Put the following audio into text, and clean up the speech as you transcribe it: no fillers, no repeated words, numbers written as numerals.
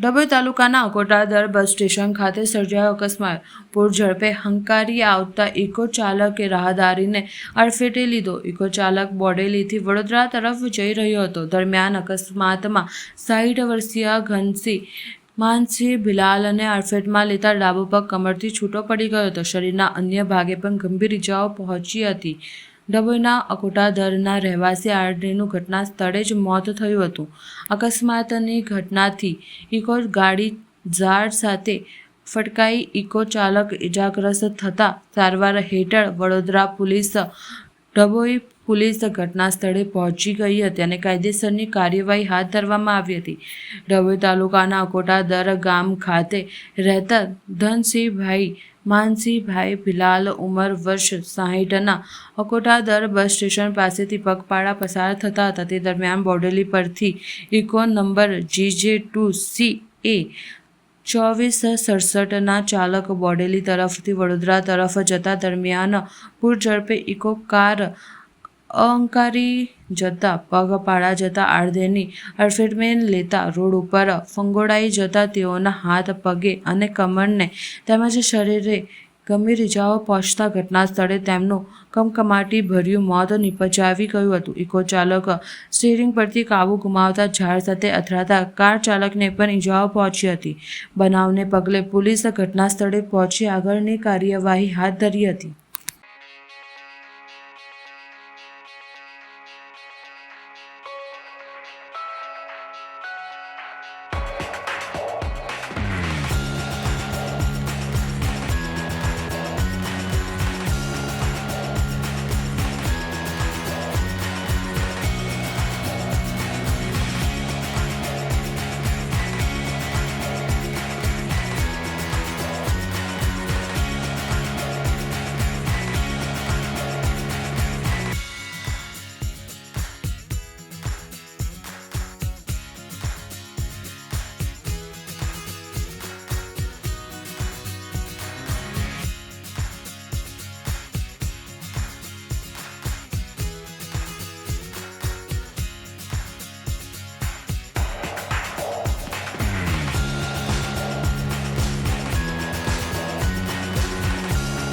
ડભોઈ તાલુકાના Akotadar bus station ખાતે સર્જાયો અકસ્માત। પૂર ઝડપે હંકારી આવતા ઇકો ચાલકે રાહદારીને અડફેટે લીધો। ઇકો ચાલક બોડેલીથી વડોદરા તરફ જઈ રહ્યો હતો। દરમિયાન અકસ્માતમાં 60 વર્ષીય ઘનસિંહ માનસિંહ ભિલાલને અડફેટમાં લેતા ડાબો પગ કમરથી છૂટો પડી ગયો હતો। શરીરના અન્ય ભાગે પણ ગંભીર ઇજાઓ પહોંચી હતી। ડભોઈના અકોટાદરના રહેવાસી આરડીનું ઘટના સ્થળે જ મોત થયું હતું। અકસ્માતની ઘટનાથી ઇકો ગાડી ઝાડ સાથે ફટકાઈ ઇકો ચાલક ઇજાગ્રસ્ત થતાં સારવાર હેઠળ વડોદરા પોલીસ ડભોઈ પોલીસ ઘટના સ્થળે પહોંચી ગઈ હતી અને કાયદેસરની કાર્યવાહી હાથ ધરવામાં આવી હતી। ડભોઈ તાલુકાના અકોટાદર ગામ ખાતે રહેતા ધનસિંહભાઈ માનસિંહભાઈ ભિલાલ ઉંમર વર્ષ 60ના અકોટાદર બસ સ્ટેશન પાસેથી પગપાળા પસાર થતા હતા। તે દરમિયાન બોડેલી પરથી ઇકો નંબર GJ2CA 2467ના ચાલક બોડેલી તરફથી વડોદરા તરફ જતા દરમિયાન પૂર ઝડપે ઇકો કાર અહંકારી જતા પગપાળા જતા આરડેની અડફેટમાં લેતા રોડ ઉપર ફંગોળાઈ જતા તેઓના હાથ, પગે અને કમરને તેમજ શરીરે ગંભીર ઇજાઓ પહોંચતા ઘટના સ્થળે તેમનું કમકમાટી ભર્યું મોત નિપજાવી ગયું હતું। ઇકો ચાલક સ્ટીયરિંગ પરથી કાબુ ગુમાવતા ઝાડ સાથે અથડાતા કાર ચાલકને પણ ઇજાઓ પહોંચી હતી। બનાવને પગલે પોલીસ ઘટના સ્થળે પહોંચી આગળની કાર્યવાહી હાથ ધરી હતી।